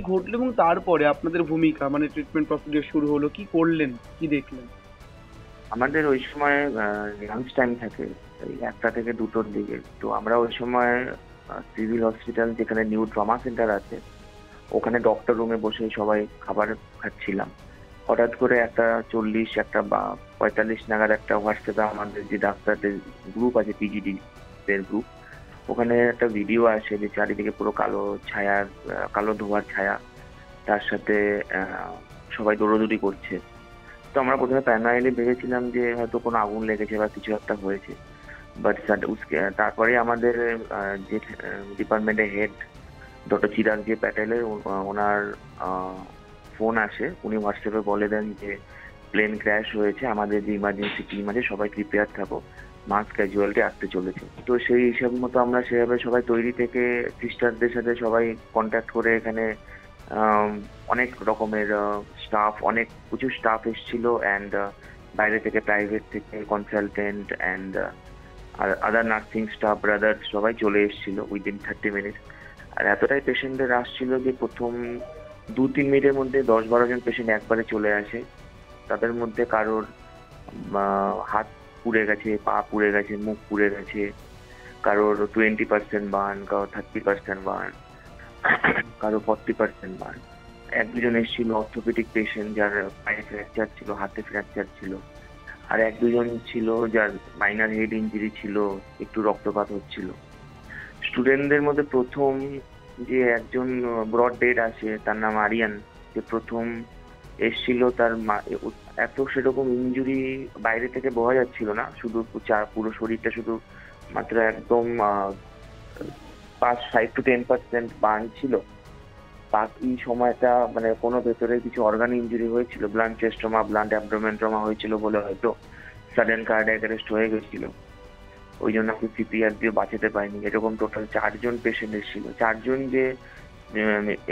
ঘটলো এবং তারপরে আপনাদের ভূমিকা মানে ট্রিটমেন্ট প্রসিডিওর শুরু হলো, কি করলেন, কি দেখলেন? আমাদের ওই সময় লাঞ্চ টাইম থাকে এই 1টা থেকে 2টোর দিকে। তো আমরা ওই সময় সিভিল হসপিটাল যেখানে নিউ ট্রমা সেন্টার আছে ওখানে ডক্টর রুমে বসে সবাই খাবার খাচ্ছিলাম। হঠাৎ করে একটা 40 একটা বা 45 নাগাদ একটা হোয়াটসঅ্যাপে আমাদের যে ডাক্তারদের গ্রুপ আছে, পিজিডি দের গ্রুপ, ওখানে একটা ভিডিও আসে যে চারিদিকে পুরো কালো ছায়ার কালো ধোঁয়ার ছায়া, তার সাথে সবাই দৌড়োদৌড়ি করছে। তো আমরা প্রথমে প্রাইমারিলি ভেবেছিলাম যে হয়তো কোনো আগুন লেগেছে বা কিছু একটা হয়েছে। বাট তারপরে আমাদের যে ডিপার্টমেন্টের হেড ডক্টর চিরাগ যে প্যাটেলের ওনার ফোন আসে। উনি হোয়াটসঅ্যাপে বলে দেন যে প্লেন ক্র্যাশ হয়েছে, আমাদের যে ইমার্জেন্সি টিম আছে সবাই প্রিপেয়ার থাকো, মাস ক্যাজুয়ালিটি আসতে চলেছে। তো সেই হিসাব মতো আমরা সেভাবে সবাই তৈরি থেকে সিস্টারদের সাথে সবাই কন্ট্যাক্ট করে এখানে আম, অনেক রকমের স্টাফ, অনেক প্রচুর স্টাফ এসেছিল অ্যান্ড বাইরে থেকে প্রাইভেট থেকে কনসালটেন্ট অ্যান্ড আর আদার নার্সিং স্টাফ ব্রাদার সবাই চলে এসেছিল উইদিন 30 মিনিট। আর এতটাই পেশেন্টদের আসছিল যে প্রথম 2-3 মিনিটের মধ্যে 10-12 জন পেশেন্ট একবারে চলে আসে। তাদের মধ্যে কারোর হাত পুড়ে গেছে, পা পুড়ে গেছে, মুখ পুড়ে গেছে, কারোর 20% বার্ন, কারোর 30% বার্ন, কারো 40% বার্ন। 1-2 জন এসেছিল অর্থোপেডিক পেশেন্ট যার পায়ে ফ্র্যাকচার ছিল, হাতে ফ্র্যাকচার ছিল। আর 1-2 জন ছিল যার মাইনার হেড ইঞ্জুরি ছিল, একটু রক্তপাত হচ্ছিল। স্টুডেন্টদের মধ্যে প্রথম যে একজন ব্রড ডেড আছে তার নাম আরিয়ান, যে প্রথম এসছিল। তার এত সেরকম ইনজুরি বাইরে থেকে বোঝা যাচ্ছিল না, শুধু পুরো শরীরটা শুধু মাত্র একদম 5-10% বার্ন ছিল। বাকি সময়টা মানে কোনো ভেতরে কিছু অর্গান ইনজুরি হয়েছিল, blunt chest trauma, blunt abdomen trauma হয়েছিল বলে হয়তো সাডেন কার্ডিয়াক অ্যারেস্ট হয়ে গেছিল। ওই জন্য আমি সিপিআর দিয়ে বাঁচাতে পারিনি। এরকম টোটাল 4 জন পেশেন্ট এসেছিল। 4 জন যে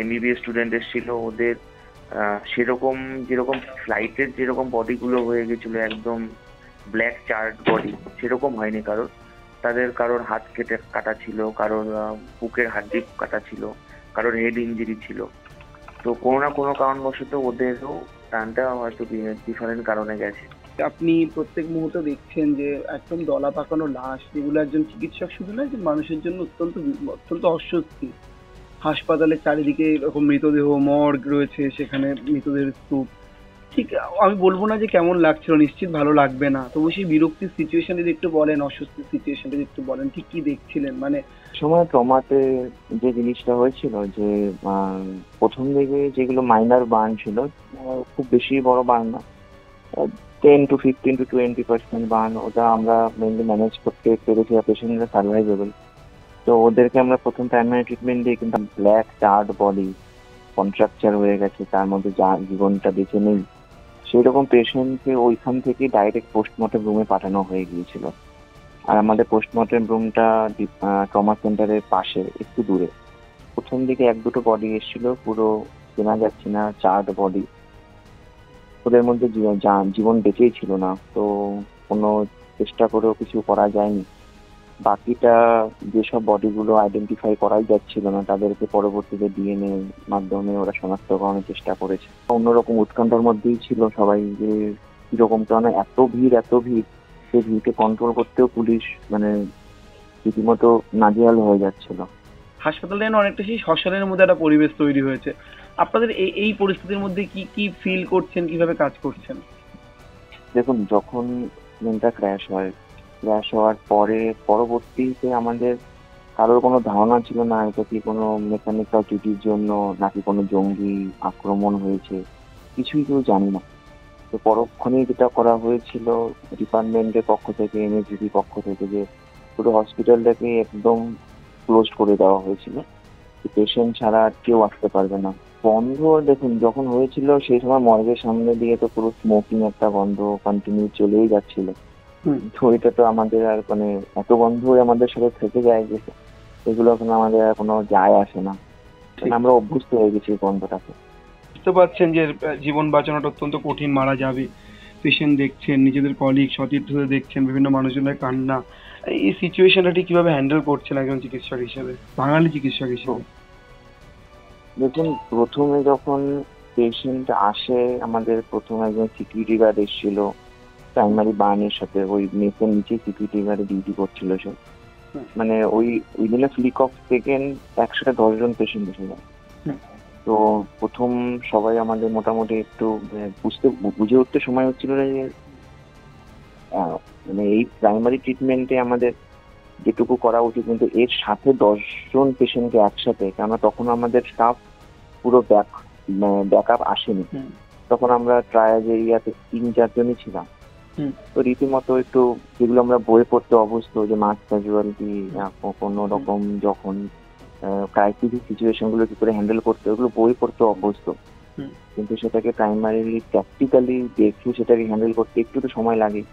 এমবিবিএস স্টুডেন্ট এসেছিল ওদের সেরকম যেরকম ফ্লাইটের যেরকম বডিগুলো হয়ে গেছিল একদম ব্ল্যাক চার্ট বডি, সেরকম হয়নি কারোর। তাদের কারোর হাত কাটা ছিল, কারোর বুকের হাড্ডি কাটা ছিল, কারোর হেড ইঞ্জুরি ছিল। তো কোনো না কোনো কারণবশত ওদেরও প্রাণটা হয়তো ডিফারেন্ট কারণে গেছে। আপনি প্রত্যেক মুহূর্তে দেখছেন যে একদম দলা পাকানো লাশ, যেগুলো একজন চিকিৎসক শুধু নয়, যে মানুষের জন্য অত্যন্ত অত্যন্ত অস্বস্তি। হাসপাতালের চারিদিকে এরকম মৃতদেহ, মর্গ রয়েছে, সেখানে মৃতদেহের স্তূপ। ঠিক, আমি বলবো না যে কেমন লাগছিল, নিশ্চিত ভালো লাগবে না, তবু সেই বিরক্তির সিচুয়েশন যদি একটু বলেন, অস্বস্তির সিচুয়েশন যদি একটু বলেন, ঠিক কি দেখছিলেন মানে? সময় ট্রমাতে যে জিনিসটা হয়েছিল যে প্রথম দিকে যেগুলো মাইনার বার্ন ছিল, খুব বেশি বড় বার্ন না, 10 to 15 to 20% বার্ন, ওটা আমরা মেনলি ম্যানেজ করতে পেরেছি, পেশেন্টরা সার্ভাইভেবল। তো ওদেরকে আমরা প্রথম প্রাইমারি ট্রিটমেন্ট দিই, কিন্তু ব্ল্যাক চার্ড বডি, কন্ট্রাকচার হয়ে গেছে, তার মধ্যে যা জীবনটা বেঁচে নেই, সেই রকম পেশেন্টকে ওইখান থেকে ডাইরেক্ট পোস্টমর্টম রুমে পাঠানো হয়ে গিয়েছিল। আর আমাদের পোস্টমর্টম রুমটা ট্রমা সেন্টারের পাশে একটু দূরে। প্রথম দিকে 1-2টো বডি এসেছিল, পুরো চেনা যাচ্ছে না, চার্ড বডি, ওদের মধ্যে জীবন বেঁচেই ছিল না। তো কোনো চেষ্টা করেও কিছু করা যায়নি। বাকিটা যেসব বডিগুলো আইডেন্টিফাই করাই যাচ্ছিল না, তাদেরকে পরবর্তীতে ডিএনএ মাধ্যমে ওরা শনাক্তকরণের চেষ্টা করেছে। অন্যরকম উৎকণ্ঠার মধ্যেই ছিল সবাই যে কিরকম, কারণ এত ভিড়, সেই ভিড়কে কন্ট্রোল করতেও পুলিশ মানে রীতিমতো নাজেহাল হয়ে যাচ্ছিল। হাসপাতালে যেন অনেকটা সেই শ্মশানের মধ্যে একটা পরিবেশ তৈরি হয়েছে। আপনাদের এই এই পরিস্থিতির মধ্যে কি কি ফিল করছেন, কিভাবে কাজ করছেন? দেখুন, যখন প্লেনটা ক্র্যাশ হওয়ার পরে পরবর্তীতে আমাদের কারোর কোনো ধারণা ছিল না এটা কি কোনো মেকানিক্যাল ত্রুটির জন্য নাকি কোনো জঙ্গি আক্রমণ হয়েছে, কিছুই কেউ জানি না। তো পরক্ষণেই যেটা করা হয়েছিল ডিপার্টমেন্টের পক্ষ থেকে, এমএসডি পক্ষ থেকে, যে পুরো হসপিটালটাকে একদম ক্লোজ করে দেওয়া হয়েছিল, পেশেন্ট ছাড়া আর কেউ আসতে পারবে না। বন্ধ, দেখুন যখন হয়েছিল সেই সময় মর্গের সামনে দিয়ে তো পুরো স্মোকিং একটা গন্ধ কন্টিনিউ চলেই যাচ্ছিল। তো এটা তো আমাদের আর মানে এত গন্ধ আমাদের সাথে থেকে যায় যে এগুলো এখন আমাদের আর কোনো যায় আসে না, কারণ আমরা অভ্যস্ত হয়ে গেছি এই গন্ধটাকে। বুঝতে পারছেন যে জীবন বাঁচানোটা অত্যন্ত কঠিন, মারা যাবে। পেশেন্ট দেখছেন, নিজেদের কলিগ সতীর্থদের দেখছেন, বিভিন্ন মানুষজনের কান্না। এই সিচুয়েশনটা ঠিক কিভাবে হ্যান্ডেল করছেন একজন চিকিৎসক হিসেবে, বাঙালি চিকিৎসক হিসেবে? দেখুন, প্রথমে যখন পেশেন্ট আসে, আমাদের প্রথমে একজন সিকিউরিটি গার্ড এসেছিল প্রাইমারি বার্নের সাথে, ওই মেসের নিচে সিকিউরিটি গার্ডে ডিউটি করছিল সে। হুম। মানে ওই within a Flick of second একসাথে 10 জন পেশেন্ট এসে যায়। হুম। তো প্রথম সবাই আমাদের মোটামুটি একটু বুঝে উঠতে সময় হচ্ছিল না যে মানে এই প্রাইমারি ট্রিটমেন্টে আমাদের যেটুকু করা উচিত, কিন্তু এর সাথে 10 জন পেশেন্টকে একসাথে, কেননা তখন আমাদের স্টাফ পুরো ব্যাকআপ আসেনি। হুম। তখন আমরা ট্রায়াল এরিয়াতে 3-4 জনই ছিলাম। হুম। তো রীতিমতো একটু যেগুলো আমরা বইয়ে পড়তে অভ্যস্ত, যে মাস ক্যাজুয়ালিটি, কোনো রকম যখন ক্রাইসিস সিচুয়েশন গুলো কি করে হ্যান্ডেল করতে, ওগুলো বই পড়তে অভ্যস্ত। হুম। কিন্তু সেটাকে প্রাইমারিলি প্র্যাকটিক্যালি দেখে সেটাকে হ্যান্ডেল করতে একটু তো সময় লাগে।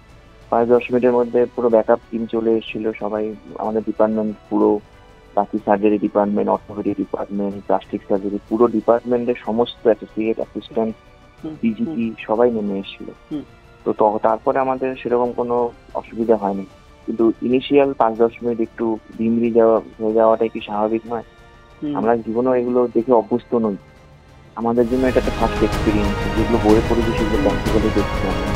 5-10 মিনিটের মধ্যে পুরো ব্যাকআপ টিম চলে এসেছিল সবাই। আমাদের ডিপার্টমেন্ট পুরো, বাকি surgery department, orthopaedic department, plastic surgery, পুরো ডিপার্টমেন্টের সমস্ত অ্যাসোসিয়েট, অ্যাসিস্ট্যান্ট, ডিজিপি সবাই নেমে এসেছিল। হুম। তো তারপরে আমাদের সেরকম কোনো অসুবিধা হয়নি, কিন্তু ইনিশিয়াল 5-10 মিনিট একটু বিমরি হয়ে যাওয়াটাই কি স্বাভাবিক নয়? হুম। আমরা জীবনেও এগুলো দেখে অভ্যস্ত নই। আমাদের জন্য এটা একটা ফার্স্ট এক্সপিরিয়েন্স, যেগুলো বইয়ে পড়েছি সেগুলো প্র্যাকটিক্যালি দেখছি আমরা।